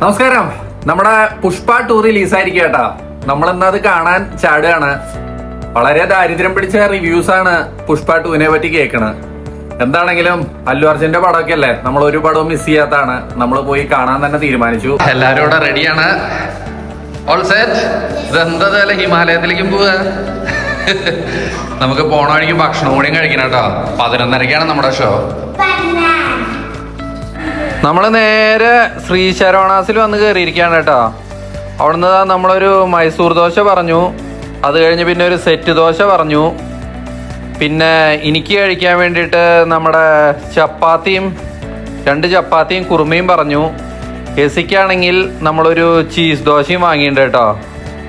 നമസ്കാരം. നമ്മുടെ പുഷ്പ 2 റിലീസായിരിക്കും കേട്ടാ. നമ്മളിന്ന് അത് കാണാൻ ചാടുകയാണ്. വളരെ ദാരിദ്ര്യം പിടിച്ച റിവ്യൂസ് ആണ് പുഷ്പ 2നെ പറ്റി കേൾക്കണത്. എന്താണെങ്കിലും അല്ലു അർജുന്റെ പടമൊക്കെ അല്ലേ, നമ്മൾ ഒരു പടവും മിസ് ചെയ്യാത്താണ്. നമ്മൾ പോയി കാണാൻ തന്നെ തീരുമാനിച്ചു. എല്ലാരും ഇവിടെ റെഡിയാണ്. All set. ഇതെന്തല്ല ഹിമാലയത്തിലേക്കും പോവാ. നമുക്ക് പോണ വഴിക്ക് ഭക്ഷണം കൂടിയും കഴിക്കണം കേട്ടോ. 11:30-ക്കാണ് നമ്മുടെ ഷോ. നമ്മൾ നേരെ ശ്രീ ശരവണാസിൽ വന്ന് കയറിയിരിക്കുകയാണ് കേട്ടോ. അവിടുന്ന് നമ്മളൊരു മൈസൂർ ദോശ പറഞ്ഞു. അത് കഴിഞ്ഞ് പിന്നെ ഒരു സെറ്റ് ദോശ പറഞ്ഞു. പിന്നെ എനിക്ക് കഴിക്കാൻ വേണ്ടിയിട്ട് നമ്മുടെ ചപ്പാത്തിയും 2 ചപ്പാത്തിയും കുറുമയും പറഞ്ഞു. എസിക്കാണെങ്കിൽ നമ്മളൊരു ചീസ് ദോശയും വാങ്ങിയിട്ടുണ്ട് കേട്ടോ.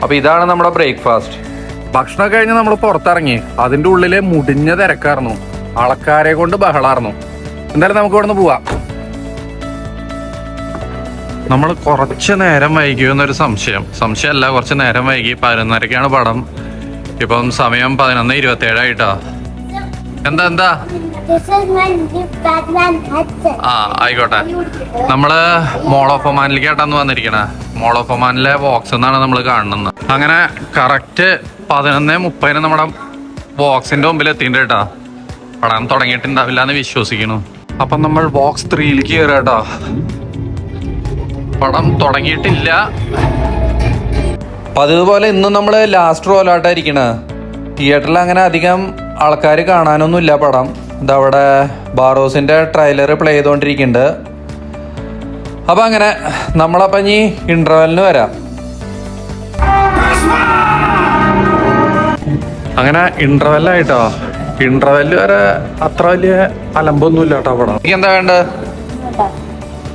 അപ്പോൾ ഇതാണ് നമ്മുടെ ബ്രേക്ക്ഫാസ്റ്റ്. ഭക്ഷണം കഴിഞ്ഞ് നമ്മൾ പുറത്തിറങ്ങി. അതിൻ്റെ ഉള്ളിൽ മുടിഞ്ഞ തിരക്കായിരുന്നു. ആൾക്കാരെ കൊണ്ട് ബഹളായിരുന്നു. എന്തായാലും നമുക്ക് ഇവിടെ നിന്ന് പോവാം. നമ്മൾ കുറച്ച് നേരം വൈകിയെന്നൊരു സംശയമല്ല, കുറച്ച് നേരം വൈകി. 11:30-ക്കാണ് പടം. ഇപ്പം സമയം 11:27 എന്താ ആ ആയിക്കോട്ടെ. നമ്മള് മോൾ ഓഫ് ഒമാനിലേക്കാട്ടാന്ന് വന്നിരിക്കണേ. മോൾ ഓഫ് ഒമാനിലെ ബോക്സ് എന്നാണ് നമ്മൾ കാണുന്നത്. അങ്ങനെ കറക്റ്റ് 11:30 നമ്മുടെ ബോക്സിന്റെ മുമ്പിൽ എത്തിയിട്ടുണ്ട് കേട്ടോ. പടം തുടങ്ങിയിട്ടുണ്ടാവില്ല എന്ന് വിശ്വസിക്കുന്നു. അപ്പം നമ്മൾ ബോക്സ് 3ലേക്ക് കയറുക കേട്ടോ. പടം തുടങ്ങിയിട്ടില്ല. പതിവുപോലെ ഇന്നും നമ്മൾ ലാസ്റ്റ് റോലായിട്ടായിരിക്കണ. തിയേറ്ററിൽ അങ്ങനെ അധികം ആൾക്കാർ കാണാനൊന്നുമില്ല പടം. ഇതവിടെ ബാറോസിന്റെ ട്രെയിലർ പ്ലേ ചെയ്തുകൊണ്ടിരിക്കുന്നുണ്ട്. അപ്പം അങ്ങനെ നമ്മളപ്പം ഇനി ഇന്റർവെല്ലിന് വരാം. അങ്ങനെ ഇന്റർവെല്ലായിട്ടോ. ഇന്റർവെല്ല് വരെ അത്ര വലിയ അലമ്പൊന്നുമില്ല കേട്ടോ പടം. എനിക്ക് എന്താ വേണ്ടത്?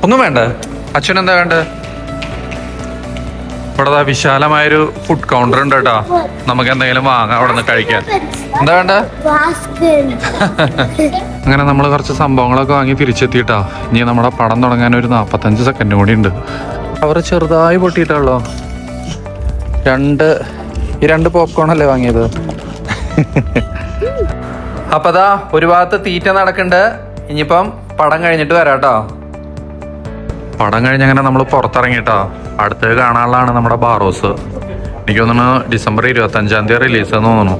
ഒന്നും വേണ്ട. അച്ഛൻ എന്താ വേണ്ടത്? ഇവിടെ വിശാലമായൊരു ഫുഡ് കൗണ്ടർ ഉണ്ട് കേട്ടോ. നമുക്ക് എന്തെങ്കിലും വാങ്ങാം അവിടെ നിന്ന് കഴിക്കാൻ. എന്താ വേണ്ട? അങ്ങനെ നമ്മൾ കുറച്ച് സംഭവങ്ങളൊക്കെ വാങ്ങി തിരിച്ചെത്തിയിട്ടാ. ഇനി നമ്മുടെ പടം തുടങ്ങാൻ ഒരു 45 സെക്കൻഡ് കൂടി ഉണ്ട്. അവർ ചെറുതായി പൊട്ടിയിട്ടുള്ളോ. ഈ 2 പോപ്കോൺ അല്ലേ വാങ്ങിയത്. അപ്പൊ അതാ ഒരു ഭാഗത്ത് തീറ്റ നടക്കുന്നുണ്ട്. ഇനിയിപ്പം പടം കഴിഞ്ഞിട്ട് വരാട്ടോ. പടം കഴിഞ്ഞങ്ങനെ നമ്മൾ പുറത്തിറങ്ങിട്ടോ. അടുത്തത് കാണാനുള്ളതാണ് നമ്മുടെ ബാറോസ്. എനിക്ക് തോന്നുന്നു ഡിസംബർ 25 റിലീസ് എന്ന് തോന്നുന്നു.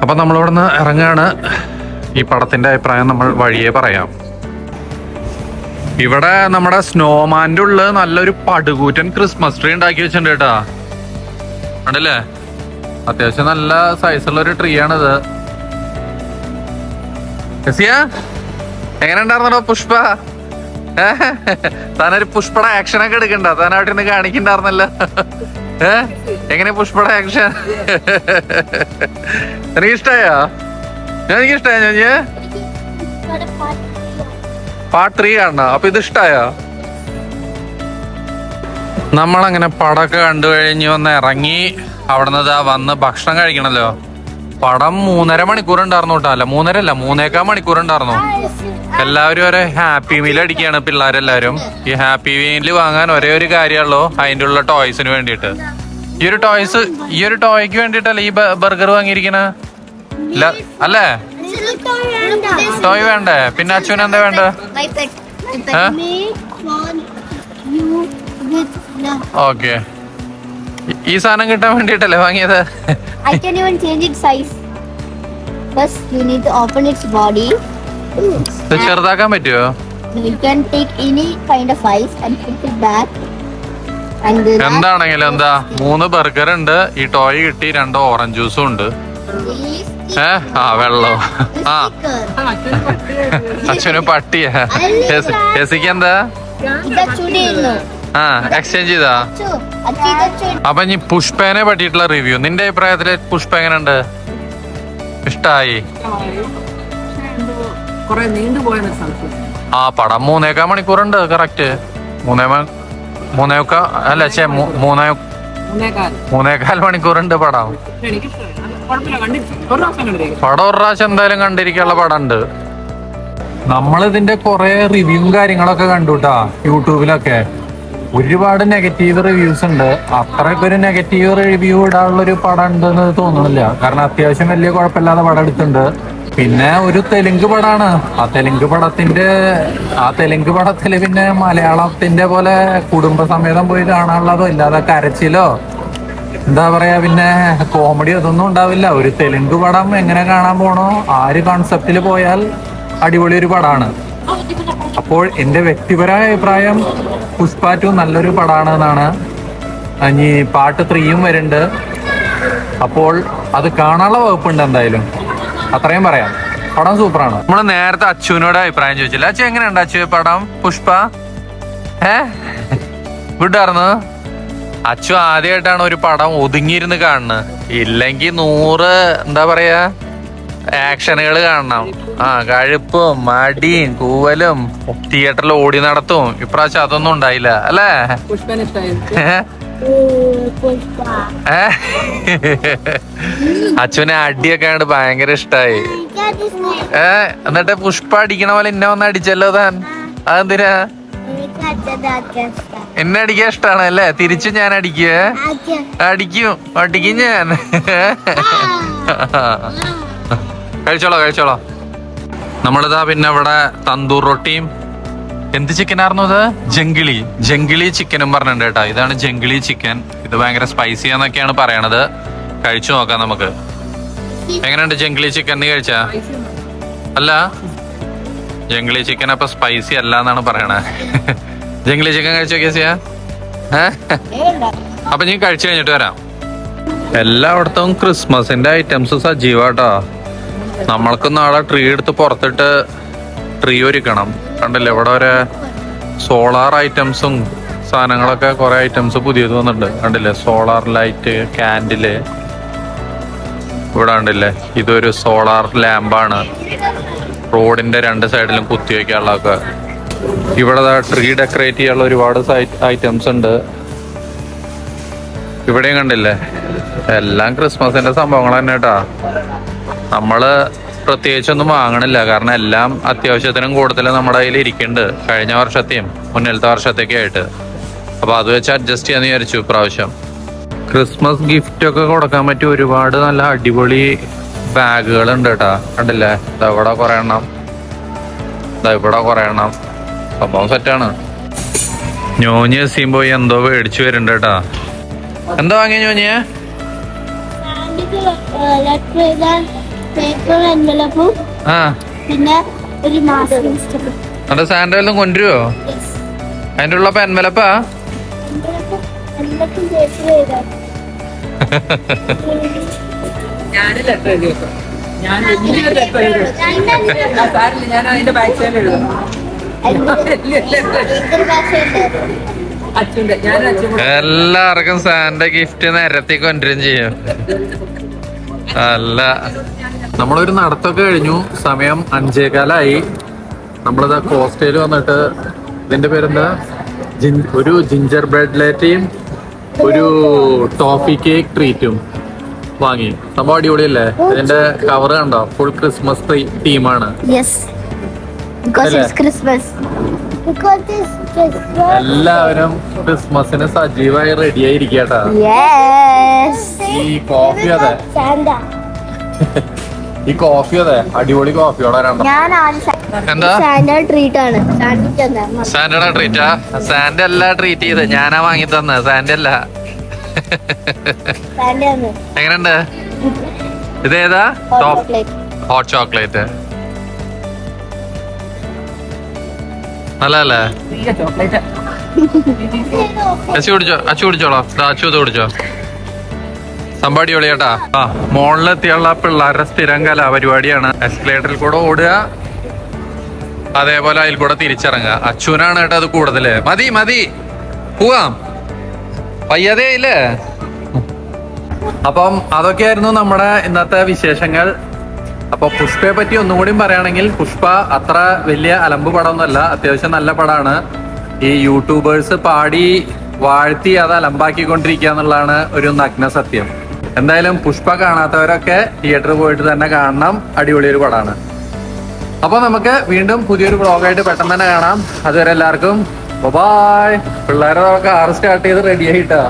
അപ്പം നമ്മളിവിടെ നിന്ന് ഇറങ്ങുകയാണ്. ഈ പടത്തിൻ്റെ അഭിപ്രായം നമ്മൾ വഴിയേ പറയാം. ഇവിടെ നമ്മുടെ സ്നോമാൻ്റെ ഉള്ളിൽ നല്ലൊരു പടുകൂറ്റൻ ക്രിസ്മസ് ട്രീ ഉണ്ടാക്കി വെച്ചിട്ടുണ്ട് കേട്ടാ. ഉണ്ടല്ലേ? അത്യാവശ്യം നല്ല സൈസുള്ളൊരു ട്രീ ആണിത്. എങ്ങനെ ഉണ്ടായിരുന്നോ പുഷ്പ? താനൊരു പുഷ്പയുടെ ആക്ഷനൊക്കെ എടുക്കണ്ട. താൻ അവിടെ നിന്ന് കാണിക്കണ്ടായിരുന്നല്ലോ. എങ്ങനെ പുഷ്പയുടെ ആക്ഷൻ? എനിക്ക് ഇഷ്ടായോ? എനിക്ക് ഇഷ്ടായോ? ഞാൻ പാർട്ട് 3 കാണണോ? അപ്പൊ ഇത് ഇഷ്ടായോ? നമ്മളങ്ങനെ പടമൊക്കെ കണ്ടു കഴിഞ്ഞ് വന്ന് ഇറങ്ങി. അവിടെ നിന്ന് വന്ന് ഭക്ഷണം കഴിക്കണല്ലോ. പടം 3.5 മണിക്കൂർ ഉണ്ടായിരുന്നു കേട്ടോ. അല്ല 3.5 മണിക്കൂർ ഉണ്ടായിരുന്നു. എല്ലാവരും ഒരേ ഹാപ്പി മീൽ അടിക്കുകയാണ് പിള്ളേരെല്ലാവരും. ഈ ഹാപ്പി മീല് വാങ്ങാൻ ഒരേ ഒരു കാര്യമുള്ളൂ, അതിൻ്റെ ഉള്ള ടോയ്സിന് വേണ്ടിയിട്ട്. ഈ ഒരു ടോയ്ക്ക് വേണ്ടിയിട്ടല്ലേ ഈ ബർഗർ വാങ്ങിയിരിക്കണ അല്ലേ? ടോയ് വേണ്ടേ? പിന്നെ അച്ഛന് എന്താ വേണ്ട? ഓക്കെ, ഈ സാധനം കിട്ടാൻ വേണ്ടിട്ടല്ലേ വാങ്ങിയത്? I can even change its size. First, you need to open its body. ഇത് ചെറുതാക്കാൻ പറ്റുമോ? You can take any kind of ice and put it back. എന്താണെങ്കിലും എന്താ 3 ബർഗർ ഉണ്ട്. ഈ ടോയ് കിട്ടി. 2 ഓറഞ്ച് ജ്യൂസും ഉണ്ട്. വെള്ളോ. ആ അച്ഛന് പട്ടിയാ. എസിക്ക് എന്താ? എക്സ്ചേഞ്ച് ചെയ്താ. അപ്പൊ ഇനി പുഷ്പേനെ പറ്റിയിട്ടുള്ള റിവ്യൂ. നിന്റെ അഭിപ്രായത്തില് പുഷ്പ എങ്ങനെയുണ്ട്? ഇഷ്ടായി? ആ പടം 3.25 മണിക്കൂറുണ്ട്. കറക്റ്റ് 3.25 മണിക്കൂറുണ്ട് പടം. പടം ഒരു പ്രാവശ്യം എന്തായാലും കണ്ടിരിക്കാനുള്ള പടം ഉണ്ട്. നമ്മളിതിന്റെ കുറെ റിവ്യൂവും കാര്യങ്ങളൊക്കെ കണ്ടുട്ടാ യൂട്യൂബിലൊക്കെ. ഒരുപാട് നെഗറ്റീവ് റിവ്യൂസ് ഉണ്ട്. അത്രയ്ക്ക് ഒരു നെഗറ്റീവ് റിവ്യൂ ഇടാനുള്ള ഒരു പടം ഉണ്ടെന്ന് തോന്നുന്നില്ല. കാരണം അത്യാവശ്യം വലിയ കുഴപ്പമില്ലാതെ പടം എടുത്തിട്ടുണ്ട്. പിന്നെ ഒരു തെലുങ്ക് പടാണ്. ആ തെലുങ്ക് പടത്തില് പിന്നെ മലയാളത്തിന്റെ പോലെ കുടുംബസമേതം പോയി കാണാനുള്ളതോ ഇല്ലാതെ കരച്ചിലോ എന്താ പറയാ പിന്നെ കോമഡി അതൊന്നും ഉണ്ടാവില്ല. ഒരു തെലുങ്ക് പടം എങ്ങനെ കാണാൻ പോണോ ആ ഒരു കോൺസെപ്റ്റിൽ പോയാൽ അടിപൊളി ഒരു പടമാണ്. അപ്പോൾ എൻ്റെ വ്യക്തിപരമായ അഭിപ്രായം പുഷ്പ 2 നല്ലൊരു പടമാണ് എന്നാണ്. ഇനി പാർട്ട് 3യും വരുന്നുണ്ട്. അപ്പോൾ അത് കാണാനുള്ള വകുപ്പുണ്ട് എന്തായാലും, അത്രയും പറയാം. പടം സൂപ്പറാണ്. നമ്മള് നേരത്തെ അച്ചുവിനോട് അഭിപ്രായം ചോദിച്ചില്ല. അച്ചു എങ്ങനെയുണ്ട് അച്ചു പടം പുഷ്പ? ഗുഡായിരുന്നു. അച്ചു ആദ്യമായിട്ടാണ് ഒരു പടം ഒതുങ്ങിയിരുന്ന് കാണുന്നത്. ഇല്ലെങ്കിൽ 100 എന്താ പറയാ ആക്ഷനുകൾ കാണണം. കഴുപ്പും മടിയും കൂവലും തിയേറ്ററിൽ ഓടി നടത്തും. ഇപ്രാവശ്യം അതൊന്നും ഉണ്ടായില്ല അല്ലേ? അച്ഛനെ അടിയൊക്കെ ആണ്ട് ഭയങ്കര ഇഷ്ടായി. എന്നിട്ട് പുഷ്പ അടിക്കണ പോലെ എന്നെ വന്ന് അടിച്ചല്ലോ താൻ. അതെന്തിനാ? എന്നെ അടിക്കാൻ ഇഷ്ടാണ് അല്ലേ? തിരിച്ചു ഞാൻ അടിക്കും ഞാൻ. കഴിച്ചോളോ. നമ്മളിതാ പിന്നെ ഇവിടെ തന്തൂർ റൊട്ടിയും എന്ത് ചിക്കനായിരുന്നു അത്? ജംഗിളി ചിക്കനും പറഞ്ഞിട്ടുണ്ട് കേട്ടോ. ഇതാണ് ജംഗിളി ചിക്കൻ. ഇത് ഭയങ്കര സ്പൈസിയാന്നൊക്കെയാണ് പറയണത്. കഴിച്ചു നോക്കാം നമുക്ക്. എങ്ങനെയുണ്ട് ജംഗിളി ചിക്കൻ? നീ കഴിച്ചാ? അല്ല, ജംഗിളി ചിക്കൻ അപ്പൊ സ്പൈസി അല്ല എന്നാണ് പറയണേ. ജംഗിളി ചിക്കൻ കഴിച്ചോ കേസിയാ? അപ്പൊ നീ കഴിച്ചു കഴിഞ്ഞിട്ട് വരാം. എല്ലായിടത്തും ക്രിസ്മസിന്റെ ഐറ്റംസ് സജീവാട്ടോ. നമ്മൾക്ക് നാളെ ട്രീ എടുത്ത് പുറത്തിട്ട് ട്രീ ഒരുക്കണം. കണ്ടില്ലേ ഇവിടെ ഒരു സോളാർ ഐറ്റംസും സാധനങ്ങളൊക്കെ കുറെ ഐറ്റംസ് പുതിയത് വന്നിട്ടുണ്ട്. കണ്ടില്ലേ സോളാർ ലൈറ്റ്, കാൻഡില്. ഇവിടെ കണ്ടില്ലേ ഇതൊരു സോളാർ ലാമ്പാണ്. റോഡിന്റെ 2 സൈഡിലും കുത്തി വയ്ക്കാനുള്ളതൊക്കെ. ഇവിടെ ട്രീ ഡെക്കറേറ്റ് ചെയ്യാനുള്ള ഒരുപാട് ഐറ്റംസ് ഉണ്ട്. ഇവിടെയും കണ്ടില്ലേ എല്ലാം ക്രിസ്മസിന്റെ സംഭവങ്ങൾ തന്നെ കേട്ടാ. നമ്മള് പ്രത്യേകിച്ചൊന്നും വാങ്ങണില്ല, കാരണം എല്ലാം അത്യാവശ്യത്തിനും കൂടുതൽ നമ്മുടെ കയ്യിൽ ഇരിക്കുന്നുണ്ട്. കഴിഞ്ഞ വർഷത്തെയും മുന്നിലത്തെ വർഷത്തേക്കും ആയിട്ട്. അപ്പൊ അത് വെച്ച് അഡ്ജസ്റ്റ് ചെയ്യാന്ന് വിചാരിച്ചു ഇപ്രാവശ്യം. ക്രിസ്മസ് ഗിഫ്റ്റ് ഒക്കെ കൊടുക്കാൻ പറ്റിയ ഒരുപാട് നല്ല അടിപൊളി ബാഗുകൾ ഉണ്ട് കേട്ടാ. കണ്ടില്ലേ ഇവിടെ കുറെ എണ്ണം, ഇവിടെ കുറെ എണ്ണം. സംഭവം സെറ്റാണ്. ഞോഞ്ഞ് പോയി എന്തോ മേടിച്ചു വരുന്നുണ്ട് കേട്ടാ. എന്താ വാങ്ങിയ ഞോഞ്ഞിയെ? പിന്നെ ഒരു അന്റെ സാൻഡ വല്ലതും കൊണ്ടുവരുവോ? അതിന്റെ ഉള്ള പെൻവലപ്പാ? എല്ലാവർക്കും സാൻഡ ഗിഫ്റ്റ് നിരത്തി കൊണ്ടുവരും ചെയ്യും. അല്ല, നമ്മളൊരു നടത്തൊക്കെ കഴിഞ്ഞു. സമയം 5:15. നമ്മളിതാ കോസ്റ്റയിൽ വന്നിട്ട് ഇതിന്റെ പേരെന്താ, ഒരു ജിഞ്ചർ ബ്രെഡ് ലേറ്റയും ഒരു ടോഫി കേക്ക് ട്രീറ്റും വാങ്ങി. സംഭവം അടിപൊളിയല്ലേ? ഇതിന്റെ കവർ കണ്ടോ? ഫുൾ ക്രിസ്മസ് തീമാണ്. എല്ലാവരും ക്രിസ്മസിന് സജീവമായി റെഡിയായി ഇരിക്കട്ടാ. ഈ കോഫി അതെ അടിപൊളി കോഫിയോടെ എന്താ സാൻഡയുടെ ട്രീറ്റാ? സാൻഡ് അല്ല ട്രീറ്റ് ചെയ്ത്, ഞാനാ വാങ്ങി തന്നെ. സാൻഡ് അല്ല. എങ്ങനെയുണ്ട്? ഇതേതാ? Hot chocolate. നല്ലല്ലേ? അച്ചു കുടിച്ചോളോ. അച്ചു ഇത് കുടിച്ചോ. സംഭവടി ഒളിയാട്ടാ. മോളിലെത്തിയുള്ള പിള്ളേരുടെ സ്ഥിരം കലാപരിപാടിയാണ്. എസ്കലേറ്ററിൽ കൂടെ ഓടുക, അതേപോലെ അതിൽ കൂടെ തിരിച്ചിറങ്ങുക. അച്ചുവിനാണ് കേട്ടോ അത് കൂടുതല്. മതി പോവാം, പയ്യതേ ഇല്ലേ? അപ്പം അതൊക്കെയായിരുന്നു നമ്മുടെ ഇന്നത്തെ വിശേഷങ്ങൾ. അപ്പൊ പുഷ്പയെ പറ്റി ഒന്നുകൂടി പറയുകയാണെങ്കിൽ, പുഷ്പ അത്ര വലിയ അലമ്പ് പടമൊന്നുമല്ല, അത്യാവശ്യം നല്ല പടമാണ്. ഈ യൂട്യൂബേഴ്സ് പാടി വാഴ്ത്തി അത് അലമ്പാക്കിക്കൊണ്ടിരിക്കുക എന്നുള്ളതാണ് ഒരു നഗ്ന സത്യം. എന്തായാലും പുഷ്പ കാണാത്തവരൊക്കെ തിയേറ്ററിൽ പോയിട്ട് തന്നെ കാണണം. അടിപൊളി ഒരു പടമാണ്. അപ്പൊ നമുക്ക് വീണ്ടും പുതിയൊരു വ്ളോഗായിട്ട് പെട്ടെന്ന് തന്നെ കാണാം. അതുവരെ എല്ലാവർക്കും ബൈ. പിള്ളേരെ കാർ സ്റ്റാർട്ട് ചെയ്ത് റെഡി ആയിട്ടാ.